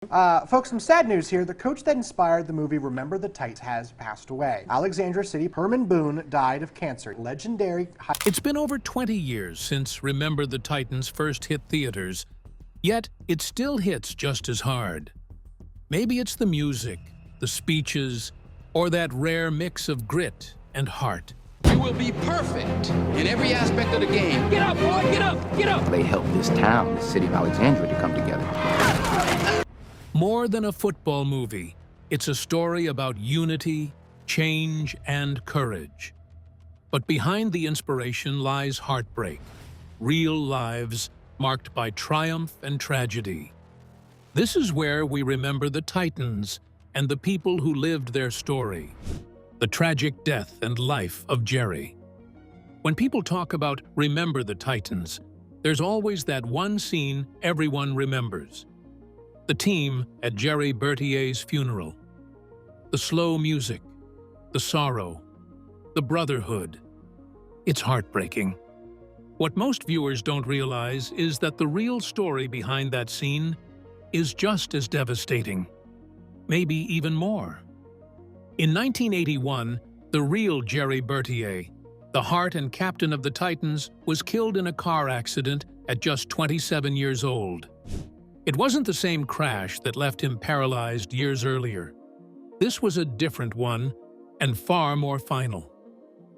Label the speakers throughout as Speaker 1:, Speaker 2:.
Speaker 1: Folks, some sad news here. The coach that inspired the movie Remember the Titans has passed away. Alexandria City Herman Boone died of cancer. Legendary.
Speaker 2: It's been over 20 years since Remember the Titans first hit theaters, yet it still hits just as hard. Maybe it's the music, the speeches, or that rare mix of grit and heart.
Speaker 3: We will be perfect in every aspect of the game.
Speaker 4: Get up, boy, get up, get up!
Speaker 5: They helped this town, the city of Alexandria, to come together.
Speaker 2: More than a football movie, it's a story about unity, change, and courage. But behind the inspiration lies heartbreak, real lives marked by triumph and tragedy. This is where we remember the Titans and the people who lived their story, the tragic death and life of Jerry. When people talk about Remember the Titans, there's always that one scene everyone remembers. The team at Jerry Bertier's funeral. The slow music, the sorrow, the brotherhood. It's heartbreaking. What most viewers don't realize is that the real story behind that scene is just as devastating, maybe even more. In 1981, the real Jerry Bertier, the heart and captain of the Titans, was killed in a car accident at just 27 years old. It wasn't the same crash that left him paralyzed years earlier. This was a different one, and far more final.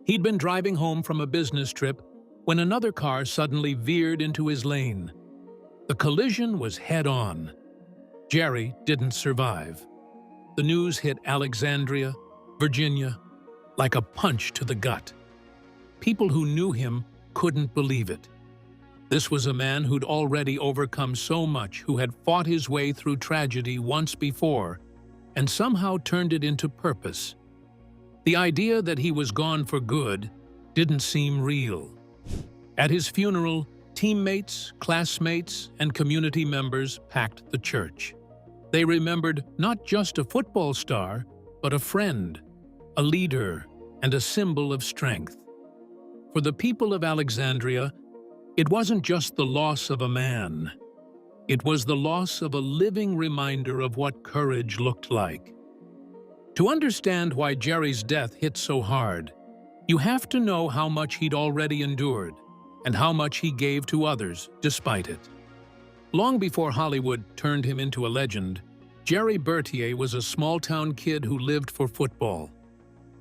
Speaker 2: He'd been driving home from a business trip when another car suddenly veered into his lane. The collision was head-on. Jerry didn't survive. The news hit Alexandria, Virginia, like a punch to the gut. People who knew him couldn't believe it. This was a man who'd already overcome so much, who had fought his way through tragedy once before, and somehow turned it into purpose. The idea that he was gone for good didn't seem real. At his funeral, teammates, classmates, and community members packed the church. They remembered not just a football star, but a friend, a leader, and a symbol of strength. For the people of Alexandria, it wasn't just the loss of a man. It was the loss of a living reminder of what courage looked like. To understand why Jerry's death hit so hard, you have to know how much he'd already endured and how much he gave to others despite it. Long before Hollywood turned him into a legend, Jerry Bertier was a small-town kid who lived for football.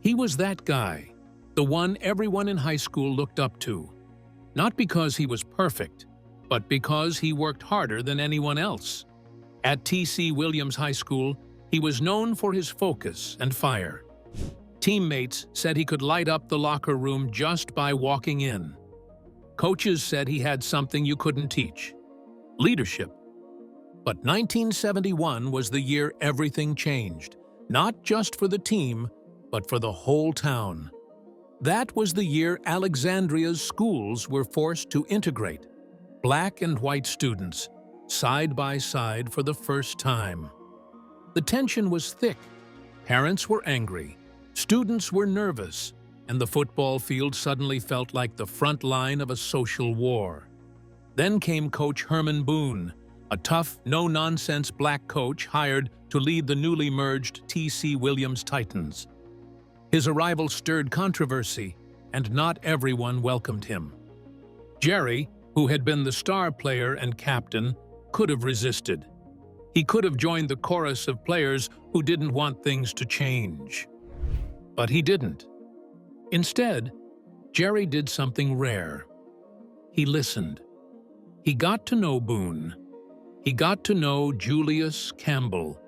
Speaker 2: He was that guy, the one everyone in high school looked up to. Not because he was perfect, but because he worked harder than anyone else. At T.C. Williams High School, he was known for his focus and fire. Teammates said he could light up the locker room just by walking in. Coaches said he had something you couldn't teach: leadership. But 1971 was the year everything changed, not just for the team, but for the whole town. That was the year Alexandria's schools were forced to integrate black and white students, side by side for the first time. The tension was thick. Parents were angry, students were nervous, and the football field suddenly felt like the front line of a social war. Then came Coach Herman Boone, a tough, no-nonsense black coach hired to lead the newly merged T.C. Williams Titans. His arrival stirred controversy, and not everyone welcomed him. Jerry, who had been the star player and captain, could have resisted. He could have joined the chorus of players who didn't want things to change. But he didn't. Instead, Jerry did something rare. He listened. He got to know Boone. He got to know Julius Campbell,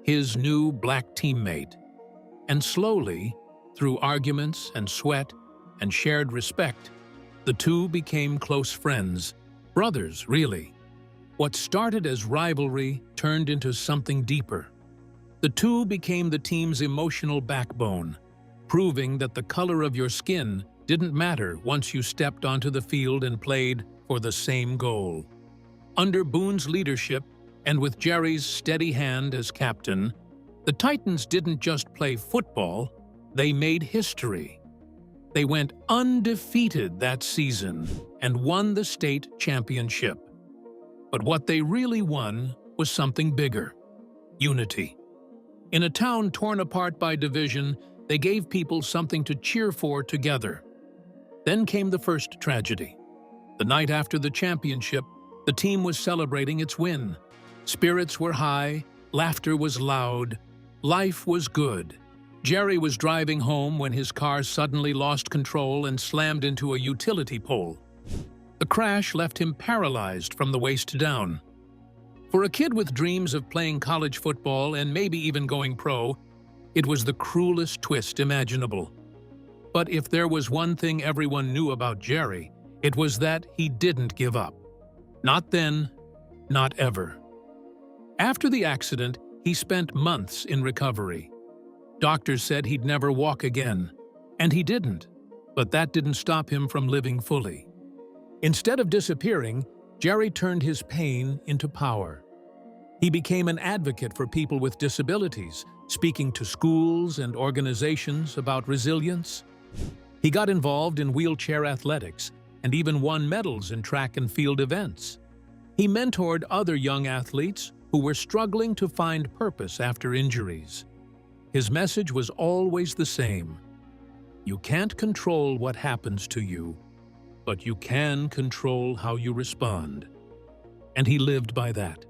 Speaker 2: his new black teammate. And slowly, through arguments and sweat and shared respect, the two became close friends, brothers, really. What started as rivalry turned into something deeper. The two became the team's emotional backbone, proving that the color of your skin didn't matter once you stepped onto the field and played for the same goal. Under Boone's leadership, and with Jerry's steady hand as captain, the Titans didn't just play football, they made history. They went undefeated that season and won the state championship. But what they really won was something bigger. unity. In a town torn apart by division, they gave people something to cheer for together. Then came the first tragedy. The night after the championship, the team was celebrating its win. Spirits were high, laughter was loud, life was good. Jerry was driving home when his car suddenly lost control and slammed into a utility pole. The crash left him paralyzed from the waist down. For a kid with dreams of playing college football and maybe even going pro, it was the cruelest twist imaginable. But if there was one thing everyone knew about Jerry, it was that he didn't give up. Not then, not ever. After the accident, he spent months in recovery. Doctors said he'd never walk again, and he didn't, but that didn't stop him from living fully. Instead of disappearing, Jerry turned his pain into power. He became an advocate for people with disabilities, speaking to schools and organizations about resilience. He got involved in wheelchair athletics and even won medals in track and field events. He mentored other young athletes who were struggling to find purpose after injuries. His message was always the same: you can't control what happens to you, but you can control how you respond. And he lived by that.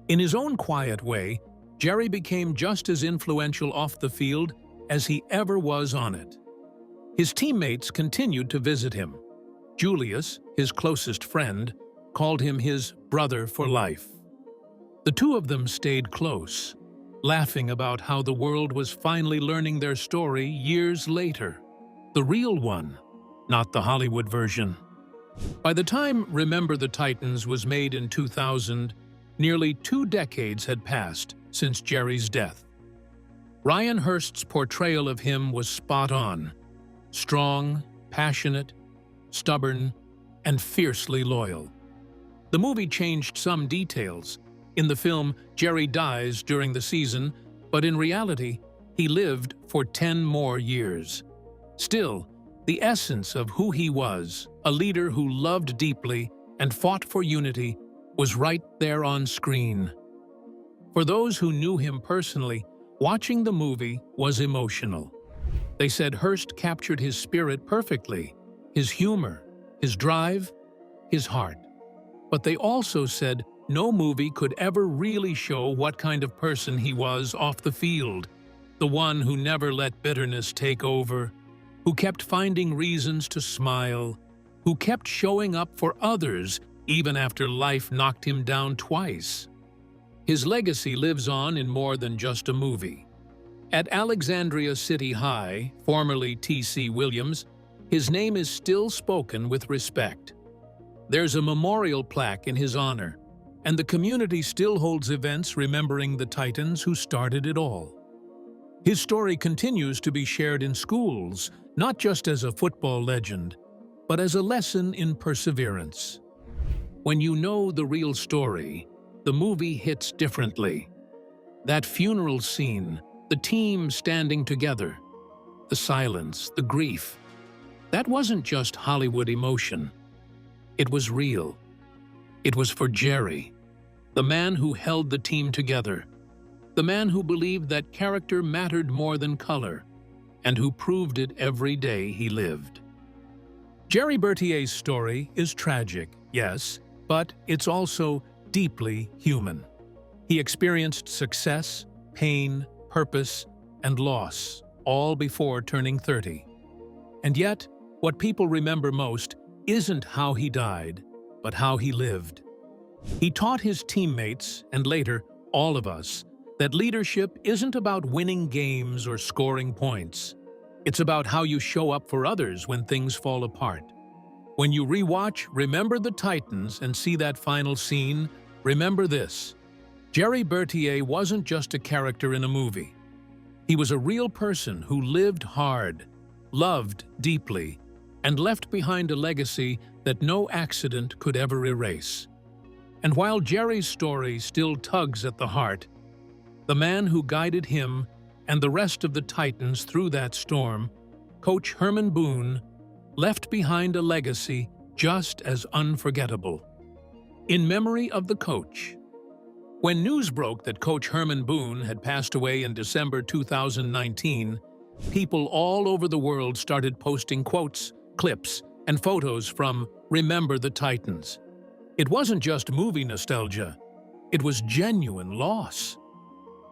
Speaker 2: In his own quiet way, Jerry became just as influential off the field as he ever was on it. His teammates continued to visit him. Julius, his closest friend, called him his brother for life. The two of them stayed close, laughing about how the world was finally learning their story years later. The real one, not the Hollywood version. By the time Remember the Titans was made in 2000, nearly 2 decades had passed since Jerry's death. Ryan Hurst's portrayal of him was spot on: strong, passionate, stubborn, and fiercely loyal. The movie changed some details. In the film, Jerry dies during the season, but in reality, he lived for 10 more years. Still, the essence of who he was, a leader who loved deeply and fought for unity, was right there on screen. For those who knew him personally, watching the movie was emotional. They said Hurst captured his spirit perfectly, his humor, his drive, his heart. But they also said no movie could ever really show what kind of person he was off the field, the one who never let bitterness take over, who kept finding reasons to smile, who kept showing up for others even after life knocked him down twice. His legacy lives on in more than just a movie. At Alexandria City High, formerly T.C. Williams, his name is still spoken with respect. There's a memorial plaque in his honor, and the community still holds events remembering the Titans who started it all. His story continues to be shared in schools, not just as a football legend, but as a lesson in perseverance. When you know the real story, the movie hits differently. That funeral scene, the team standing together, the silence, the grief, that wasn't just Hollywood emotion. It was real. It was for Jerry, the man who held the team together, the man who believed that character mattered more than color, and who proved it every day he lived. Jerry Bertier's story is tragic, yes, but it's also deeply human. He experienced success, pain, purpose, and loss, all before turning 30. And yet, what people remember most isn't how he died, but how he lived. He taught his teammates, and later, all of us, that leadership isn't about winning games or scoring points. It's about how you show up for others when things fall apart. When you rewatch Remember the Titans and see that final scene, remember this: Jerry Bertier wasn't just a character in a movie. He was a real person who lived hard, loved deeply, and left behind a legacy that no accident could ever erase. And while Jerry's story still tugs at the heart, the man who guided him and the rest of the Titans through that storm, Coach Boone, left behind a legacy just as unforgettable. In memory of the coach, When news broke that Coach Herman Boone had passed away in December 2019, people all over the world started posting quotes, clips, and photos from Remember the Titans. It wasn't just movie nostalgia. It was genuine loss.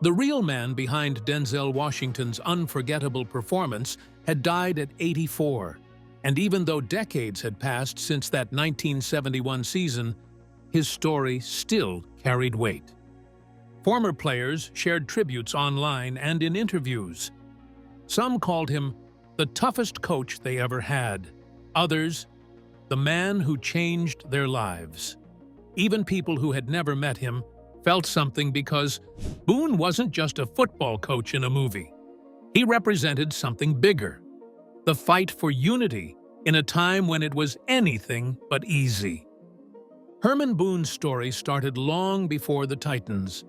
Speaker 2: The real man behind Denzel Washington's unforgettable performance had died at 84, and even though decades had passed since that 1971 season, his story still carried weight. Former players shared tributes online and in interviews. Some called him the toughest coach they ever had. Others, the man who changed their lives. Even people who had never met him felt something because Boone wasn't just a football coach in a movie. He represented something bigger, the fight for unity in a time when it was anything but easy. Herman Boone's story started long before the Titans.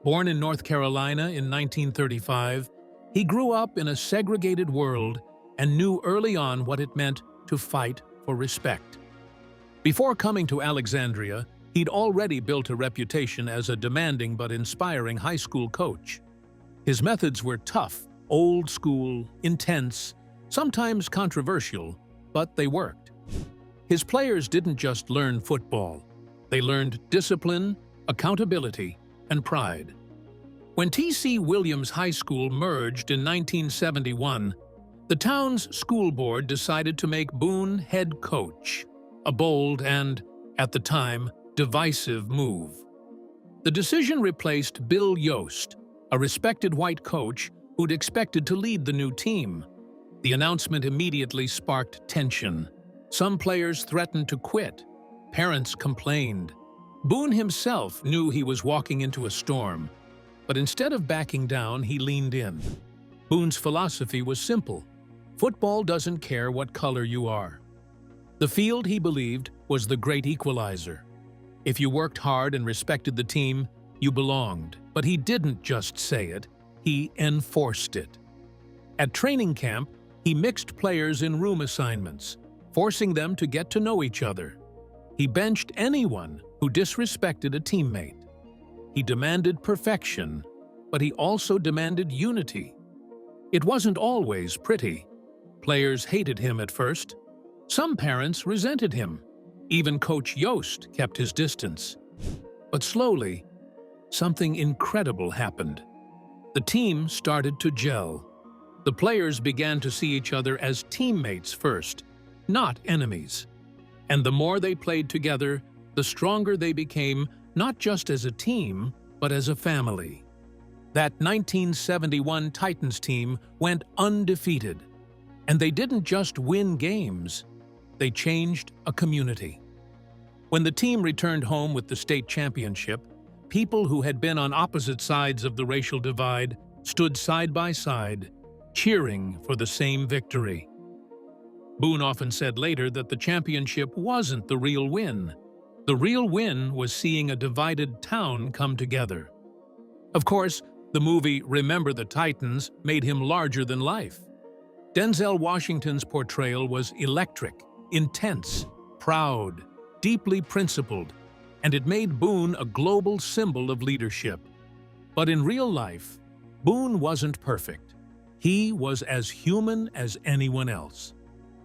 Speaker 2: Born in North Carolina in 1935, he grew up in a segregated world and knew early on what it meant to fight for respect. Before coming to Alexandria, he'd already built a reputation as a demanding but inspiring high school coach. His methods were tough, old school, intense, sometimes controversial, but they worked. His players didn't just learn football. They learned discipline, accountability, and pride. When T.C. Williams High School merged in 1971, the town's school board decided to make Boone head coach, a bold and, at the time, divisive move. The decision replaced Bill Yoast, a respected white coach who'd expected to lead the new team. The announcement immediately sparked tension. Some players threatened to quit. Parents complained. Boone himself knew he was walking into a storm, but instead of backing down, he leaned in. Boone's philosophy was simple. Football doesn't care what color you are. The field, he believed, was the great equalizer. If you worked hard and respected the team, you belonged. But he didn't just say it, he enforced it. At training camp, he mixed players in room assignments, forcing them to get to know each other. He benched anyone who disrespected a teammate. He demanded perfection, but he also demanded unity. It wasn't always pretty. Players hated him at first. Some parents resented him. Even Coach Yoast kept his distance. But slowly, something incredible happened. The team started to gel. The players began to see each other as teammates first, not enemies. And the more they played together, the stronger they became, not just as a team, but as a family. That 1971 Titans team went undefeated. And they didn't just win games, they changed a community. When the team returned home with the state championship, people who had been on opposite sides of the racial divide stood side by side, cheering for the same victory. Boone often said later that the championship wasn't the real win. The real win was seeing a divided town come together. Of course, the movie Remember the Titans made him larger than life. Denzel Washington's portrayal was electric, intense, proud, deeply principled, and it made Boone a global symbol of leadership. But in real life, Boone wasn't perfect. He was as human as anyone else.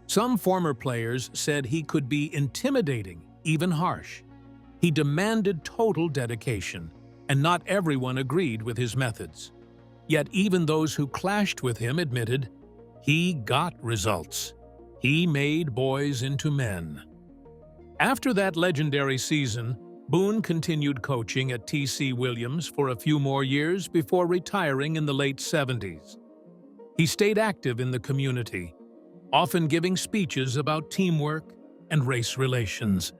Speaker 2: Some former players said he could be intimidating, even harsh. He demanded total dedication, and not everyone agreed with his methods. Yet even those who clashed with him admitted he got results. He made boys into men. After that legendary season, Boone continued coaching at T.C. Williams for a few more years before retiring in the late 70s. He stayed active in the community, often giving speeches about teamwork and race relations.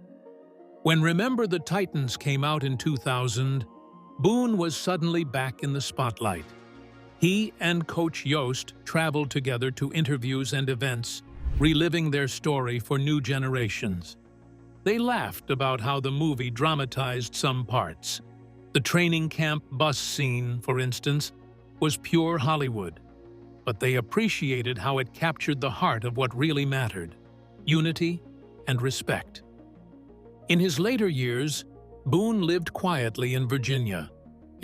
Speaker 2: When Remember the Titans came out in 2000, Boone was suddenly back in the spotlight. He and Coach Yoast traveled together to interviews and events, reliving their story for new generations. They laughed about how the movie dramatized some parts. The training camp bus scene, for instance, was pure Hollywood. But they appreciated how it captured the heart of what really mattered: unity and respect. In his later years, Boone lived quietly in Virginia,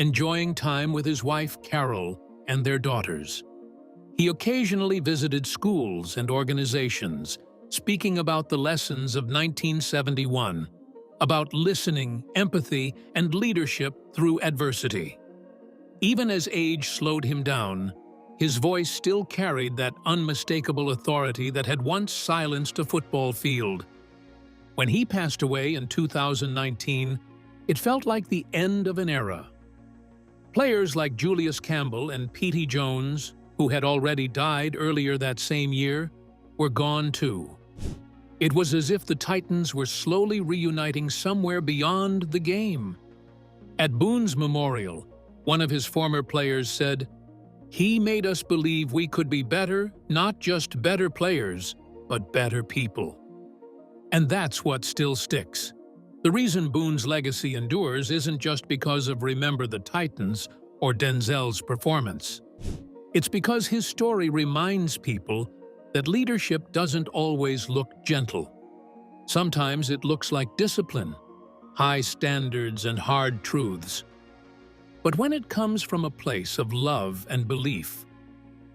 Speaker 2: enjoying time with his wife Carol and their daughters. He occasionally visited schools and organizations, speaking about the lessons of 1971, about listening, empathy, and leadership through adversity. Even as age slowed him down, his voice still carried that unmistakable authority that had once silenced a football field. When he passed away in 2019, it felt like the end of an era. Players like Julius Campbell and Petey Jones, who had already died earlier that same year, were gone too. It was as if the Titans were slowly reuniting somewhere beyond the game. At Boone's memorial, one of his former players said, "He made us believe we could be better, not just better players, but better people." And that's what still sticks. The reason Boone's legacy endures isn't just because of Remember the Titans or Denzel's performance. It's because his story reminds people that leadership doesn't always look gentle. Sometimes it looks like discipline, high standards, and hard truths. But when it comes from a place of love and belief,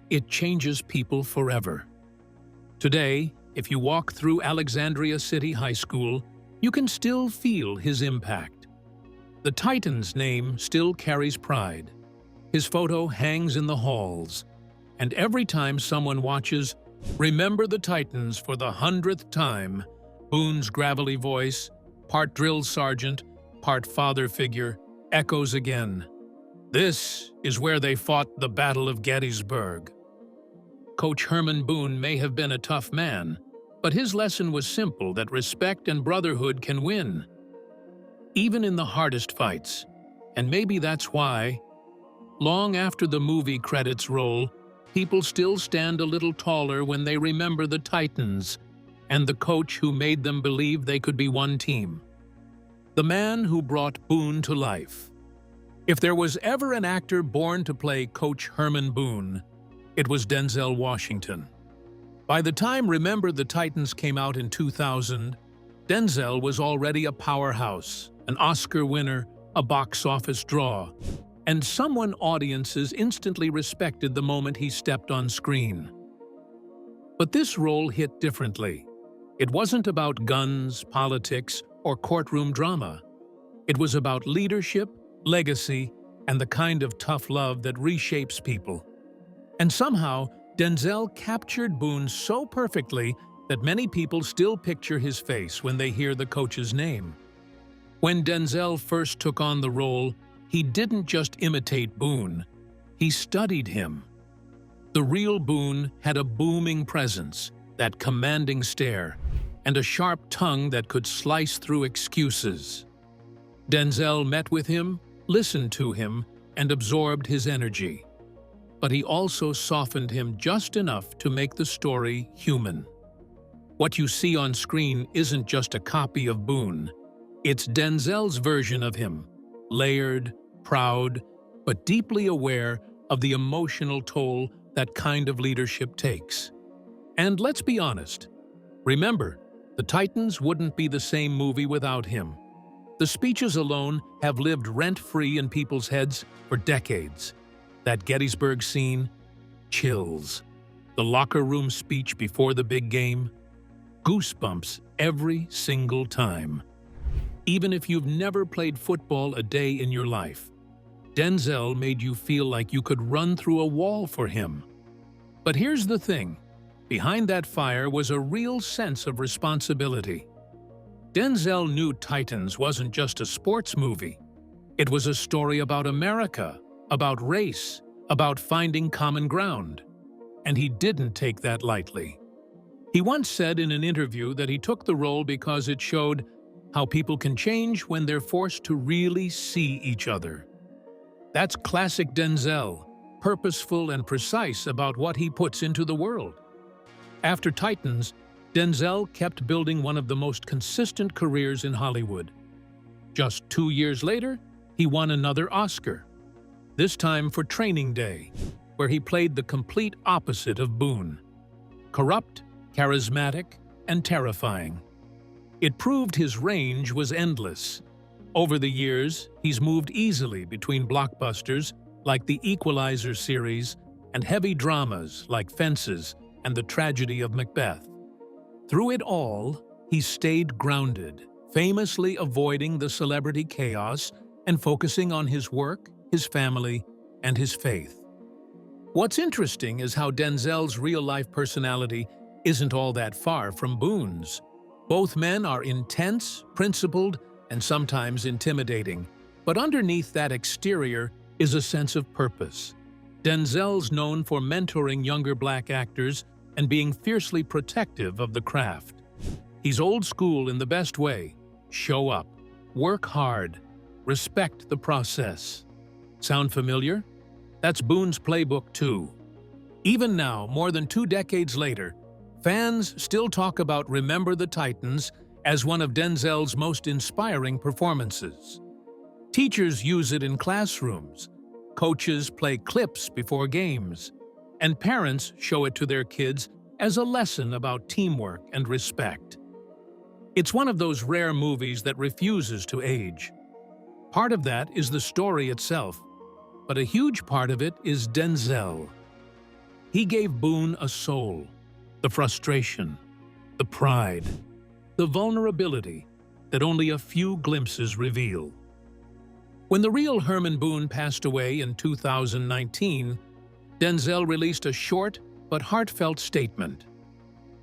Speaker 2: it changes people forever. Today, if you walk through Alexandria City High School, you can still feel his impact. The Titans' name still carries pride. His photo hangs in the halls, and every time someone watches Remember the Titans for the 100th time, Boone's gravelly voice, part drill sergeant, part father figure, echoes again. This is where they fought the Battle of Gettysburg. Coach Herman Boone may have been a tough man, but his lesson was simple, that respect and brotherhood can win, even in the hardest fights. And maybe that's why, long after the movie credits roll, people still stand a little taller when they remember the Titans and the coach who made them believe they could be one team. The man who brought Boone to life. If there was ever an actor born to play Coach Herman Boone, it was Denzel Washington. By the time Remember the Titans came out in 2000, Denzel was already a powerhouse, an Oscar winner, a box office draw, and someone audiences instantly respected the moment he stepped on screen. But this role hit differently. It wasn't about guns, politics, or courtroom drama. It was about leadership, legacy, and the kind of tough love that reshapes people. And somehow, Denzel captured Boone so perfectly that many people still picture his face when they hear the coach's name. When Denzel first took on the role, he didn't just imitate Boone, he studied him. The real Boone had a booming presence, that commanding stare, and a sharp tongue that could slice through excuses. Denzel met with him, listened to him, and absorbed his energy. But he also softened him just enough to make the story human. What you see on screen isn't just a copy of Boone. It's Denzel's version of him, layered, proud, but deeply aware of the emotional toll that kind of leadership takes. And let's be honest, remember, the Titans wouldn't be the same movie without him. The speeches alone have lived rent-free in people's heads for decades. That Gettysburg scene, chills. The locker room speech before the big game, goosebumps every single time. Even if you've never played football a day in your life, Denzel made you feel like you could run through a wall for him. But here's the thing, behind that fire was a real sense of responsibility. Denzel knew Titans wasn't just a sports movie. It was a story about America, about race, about finding common ground. And he didn't take that lightly. He once said in an interview that he took the role because it showed how people can change when they're forced to really see each other. That's classic Denzel, purposeful and precise about what he puts into the world. After Titans, Denzel kept building one of the most consistent careers in Hollywood. Just 2 years later, he won another Oscar, this time for Training Day, where he played the complete opposite of Boone. Corrupt, charismatic, and terrifying. It proved his range was endless. Over the years, he's moved easily between blockbusters like the Equalizer series and heavy dramas like Fences and the Tragedy of Macbeth. Through it all, he stayed grounded, famously avoiding the celebrity chaos and focusing on his work, his family, and his faith. What's interesting is how Denzel's real-life personality isn't all that far from Boone's. Both men are intense, principled, and sometimes intimidating, but underneath that exterior is a sense of purpose. Denzel's known for mentoring younger black actors and being fiercely protective of the craft. He's old school in the best way. Show up, work hard, respect the process. Sound familiar? That's Boone's playbook too. Even now, more than 2 decades later, fans still talk about Remember the Titans as one of Denzel's most inspiring performances. Teachers use it in classrooms, coaches play clips before games, and parents show it to their kids as a lesson about teamwork and respect. It's one of those rare movies that refuses to age. Part of that is the story itself, but a huge part of it is Denzel. He gave Boone a soul, the frustration, the pride, the vulnerability that only a few glimpses reveal. When the real Herman Boone passed away in 2019, Denzel released a short but heartfelt statement.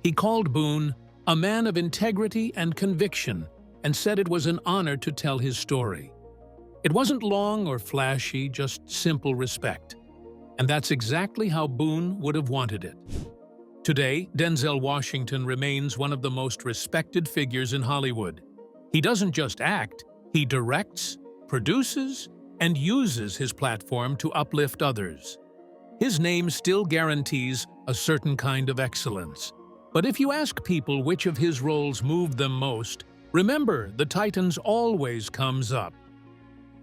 Speaker 2: He called Boone a man of integrity and conviction and said it was an honor to tell his story. It wasn't long or flashy, just simple respect. And that's exactly how Boone would have wanted it. Today, Denzel Washington remains one of the most respected figures in Hollywood. He doesn't just act, he directs, produces, and uses his platform to uplift others. His name still guarantees a certain kind of excellence. But if you ask people which of his roles moved them most, remember, the Titans always comes up.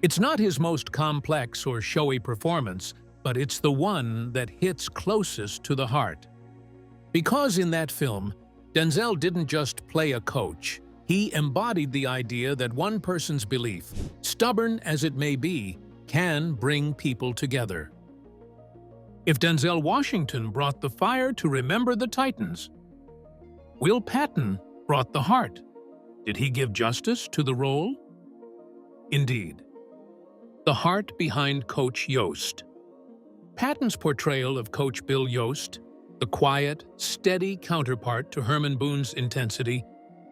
Speaker 2: It's not his most complex or showy performance, but it's the one that hits closest to the heart. Because in that film, Denzel didn't just play a coach. He embodied the idea that one person's belief, stubborn as it may be, can bring people together. If Denzel Washington brought the fire to Remember the Titans, Will Patton brought the heart. Did he give justice to the role? Indeed. The heart behind Coach Yoast. Patton's portrayal of Coach Bill Yoast, the quiet, steady counterpart to Herman Boone's intensity,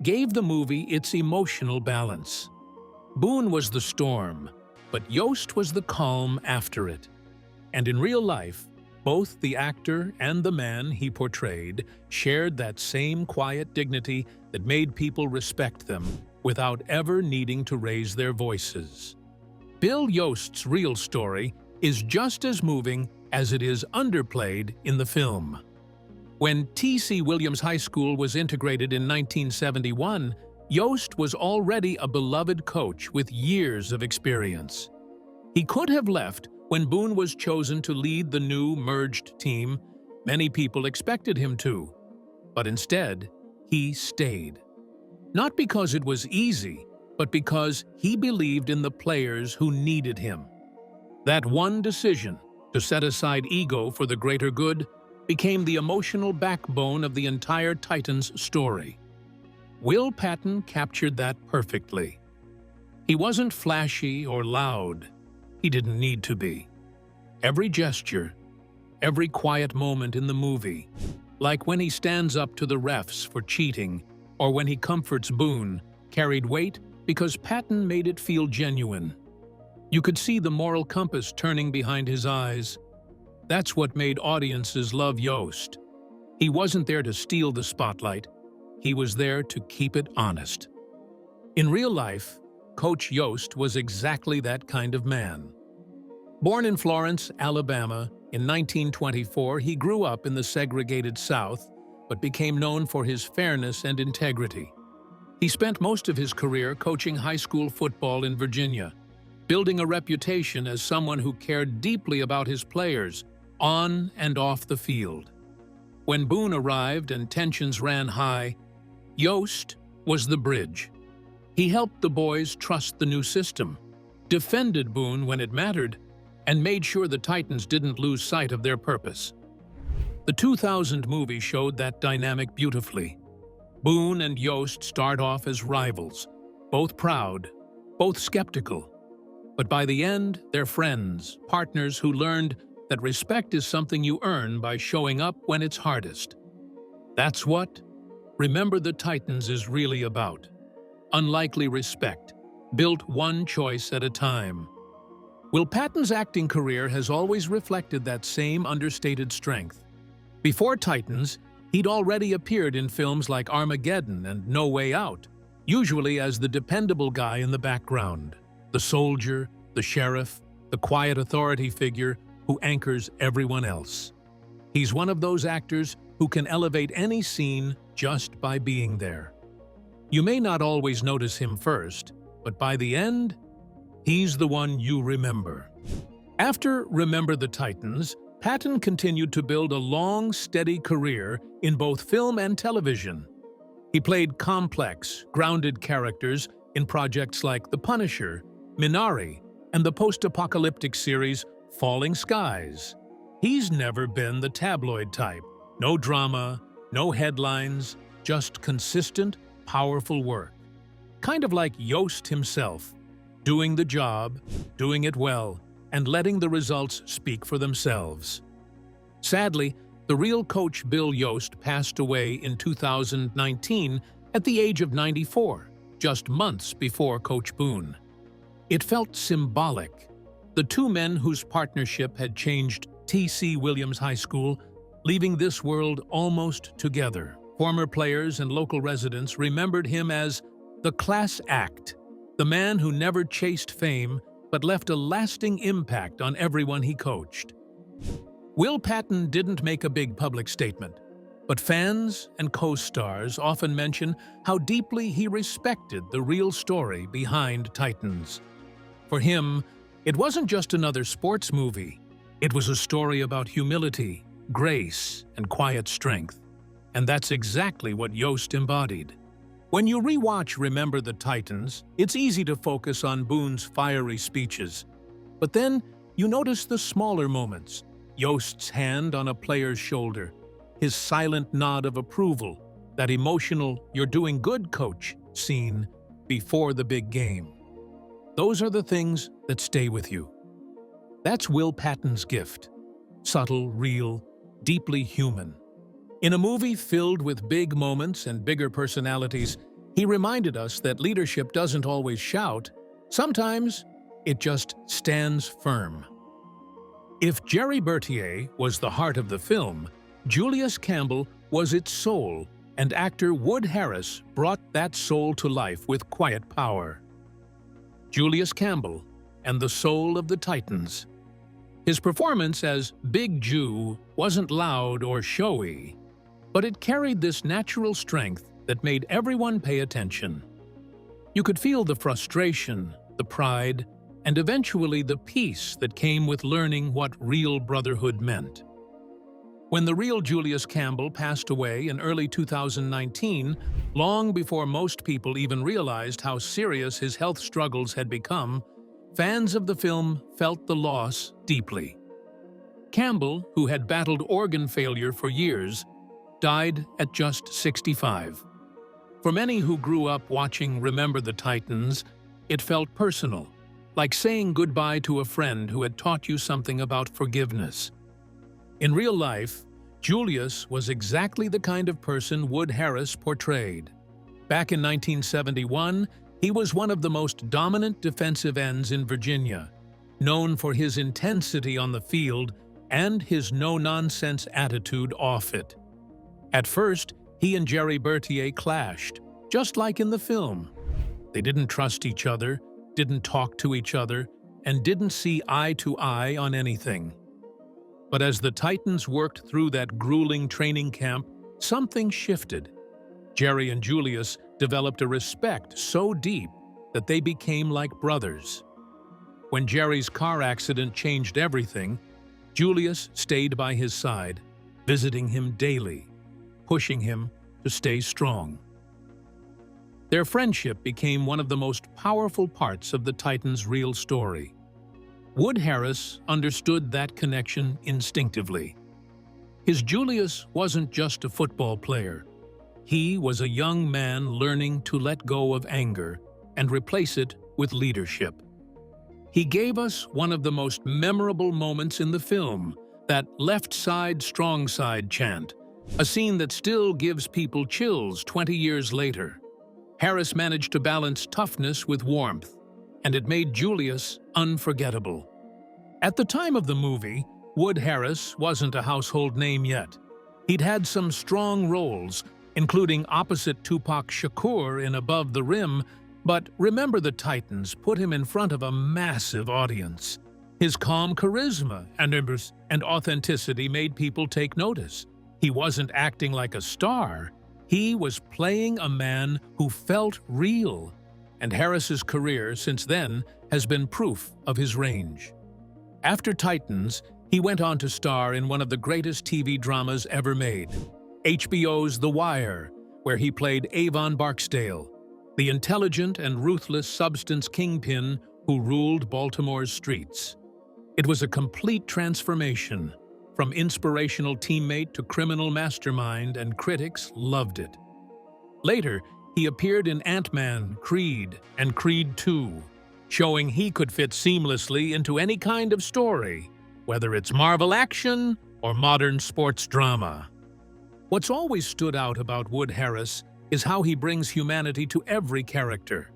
Speaker 2: gave the movie its emotional balance. Boone was the storm, but Yoast was the calm after it. And in real life, both the actor and the man he portrayed shared that same quiet dignity that made people respect them without ever needing to raise their voices. Bill Yoast's real story is just as moving as it is underplayed in the film. When T.C. Williams High School was integrated in 1971, Yoast was already a beloved coach with years of experience. He could have left when Boone was chosen to lead the new merged team. Many people expected him to, but instead, he stayed. Not because it was easy, but because he believed in the players who needed him. That one decision, to set aside ego for the greater good, became the emotional backbone of the entire Titans story. Will Patton captured that perfectly. He wasn't flashy or loud. He didn't need to be. Every gesture, every quiet moment in the movie, like when he stands up to the refs for cheating or when he comforts Boone, carried weight because Patton made it feel genuine. You could see the moral compass turning behind his eyes. That's what made audiences love Yoast. He wasn't there to steal the spotlight. He was there to keep it honest. In real life, Coach Yoast was exactly that kind of man. Born in Florence, Alabama, in 1924, he grew up in the segregated South, but became known for his fairness and integrity. He spent most of his career coaching high school football in Virginia, building a reputation as someone who cared deeply about his players, on and off the field. When Boone arrived and tensions ran high, Yoast was the bridge. He helped the boys trust the new system, defended Boone when it mattered, and made sure the Titans didn't lose sight of their purpose. The 2000 movie showed that dynamic beautifully. Boone and Yoast start off as rivals, both proud, both skeptical. But by the end, they're friends, partners who learned that respect is something you earn by showing up when it's hardest. That's what Remember the Titans is really about. Unlikely respect, built one choice at a time. Will Patton's acting career has always reflected that same understated strength. Before Titans, he'd already appeared in films like Armageddon and No Way Out, usually as the dependable guy in the background, the soldier, the sheriff, the quiet authority figure who anchors everyone else. He's one of those actors who can elevate any scene just by being there. You may not always notice him first, but by the end, he's the one you remember. After Remember the Titans, Patton continued to build a long, steady career in both film and television. He played complex, grounded characters in projects like The Punisher, Minari, and the post-apocalyptic series Falling Skies. He's never been the tabloid type. No drama, no headlines, just consistent, powerful work. Kind of like Yoast himself, doing the job, doing it well, and letting the results speak for themselves. Sadly, the real Coach Bill Yoast passed away in 2019 at the age of 94, just months before Coach Boone. It felt symbolic. The two men whose partnership had changed T.C. Williams High School, leaving this world almost together. Former players and local residents remembered him as the class act, the man who never chased fame but left a lasting impact on everyone he coached. Will Patton didn't make a big public statement, but fans and co-stars often mention how deeply he respected the real story behind Titans. For him, it wasn't just another sports movie. It was a story about humility, grace, and quiet strength. And that's exactly what Yoast embodied. When you rewatch Remember the Titans, it's easy to focus on Boone's fiery speeches. But then you notice the smaller moments. Yoast's hand on a player's shoulder, his silent nod of approval, that emotional "you're doing good, coach" scene before the big game. Those are the things that stay with you. That's Will Patton's gift. Subtle, real, deeply human. In a movie filled with big moments and bigger personalities, he reminded us that leadership doesn't always shout. Sometimes it just stands firm. If Jerry Bertier was the heart of the film, Julius Campbell was its soul, and actor Wood Harris brought that soul to life with quiet power. Julius Campbell and the soul of the Titans. His performance as Big Jew wasn't loud or showy, but it carried this natural strength that made everyone pay attention. You could feel the frustration, the pride, and eventually the peace that came with learning what real brotherhood meant. When the real Julius Campbell passed away in early 2019, long before most people even realized how serious his health struggles had become, fans of the film felt the loss deeply. Campbell, who had battled organ failure for years, died at just 65. For many who grew up watching Remember the Titans, it felt personal, like saying goodbye to a friend who had taught you something about forgiveness. In real life, Julius was exactly the kind of person Wood Harris portrayed. Back in 1971, he was one of the most dominant defensive ends in Virginia, known for his intensity on the field and his no-nonsense attitude off it. At first, he and Jerry Bertier clashed, just like in the film. They didn't trust each other, didn't talk to each other, and didn't see eye to eye on anything. But as the Titans worked through that grueling training camp, something shifted. Jerry and Julius developed a respect so deep that they became like brothers. When Jerry's car accident changed everything, Julius stayed by his side, visiting him daily, pushing him to stay strong. Their friendship became one of the most powerful parts of the Titans' real story. Wood Harris understood that connection instinctively. His Julius wasn't just a football player. He was a young man learning to let go of anger and replace it with leadership. He gave us one of the most memorable moments in the film, that left side, strong side chant, a scene that still gives people chills 20 years later. Harris managed to balance toughness with warmth, and it made Julius unforgettable. At the time of the movie, Wood Harris wasn't a household name yet. He'd had some strong roles, including opposite Tupac Shakur in Above the Rim, but Remember the Titans put him in front of a massive audience. His calm charisma and authenticity made people take notice. He wasn't acting like a star. He was playing a man who felt real, and Harris's career since then has been proof of his range. After Titans, he went on to star in one of the greatest TV dramas ever made, HBO's The Wire, where he played Avon Barksdale, the intelligent and ruthless substance kingpin who ruled Baltimore's streets. It was a complete transformation, from inspirational teammate to criminal mastermind, and critics loved it. Later, he appeared in Ant-Man, Creed, and Creed 2, showing he could fit seamlessly into any kind of story, whether it's Marvel action or modern sports drama. What's always stood out about Wood Harris is how he brings humanity to every character.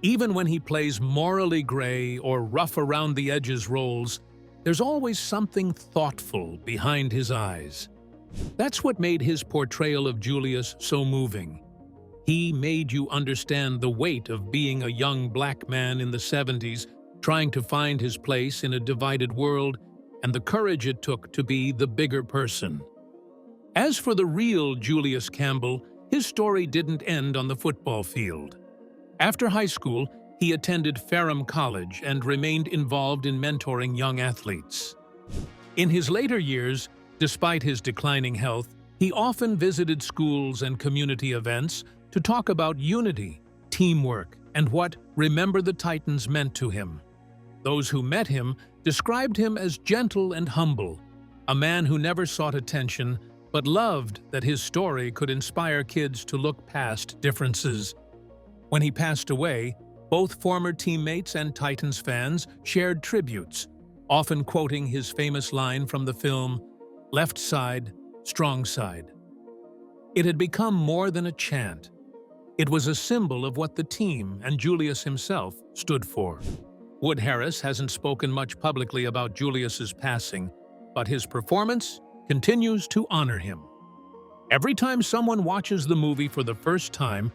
Speaker 2: Even when he plays morally gray or rough around the edges roles, there's always something thoughtful behind his eyes. That's what made his portrayal of Julius so moving. He made you understand the weight of being a young black man in the 70s, trying to find his place in a divided world, and the courage it took to be the bigger person. As for the real Julius Campbell, his story didn't end on the football field. After high school, he attended Ferrum College and remained involved in mentoring young athletes. In his later years, despite his declining health, he often visited schools and community events to talk about unity, teamwork, and what Remember the Titans meant to him. Those who met him described him as gentle and humble, a man who never sought attention, but loved that his story could inspire kids to look past differences. When he passed away, both former teammates and Titans fans shared tributes, often quoting his famous line from the film, "Left side, strong side." It had become more than a chant. It was a symbol of what the team and Julius himself stood for. Wood Harris hasn't spoken much publicly about Julius's passing, but his performance continues to honor him. Every time someone watches the movie for the first time,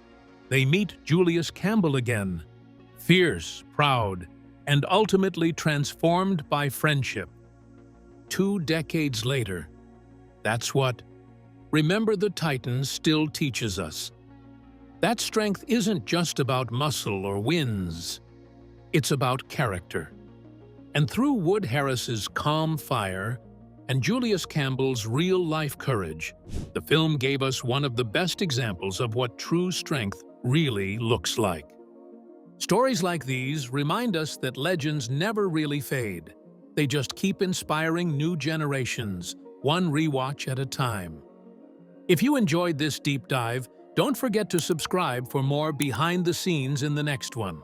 Speaker 2: they meet Julius Campbell again, fierce, proud, and ultimately transformed by friendship. 2 decades later, that's what Remember the Titans still teaches us. That strength isn't just about muscle or wins. It's about character. And through Wood Harris's calm fire and Julius Campbell's real-life courage, the film gave us one of the best examples of what true strength really looks like. Stories like these remind us that legends never really fade. They just keep inspiring new generations, one rewatch at a time. If you enjoyed this deep dive, don't forget to subscribe for more behind the scenes in the next one.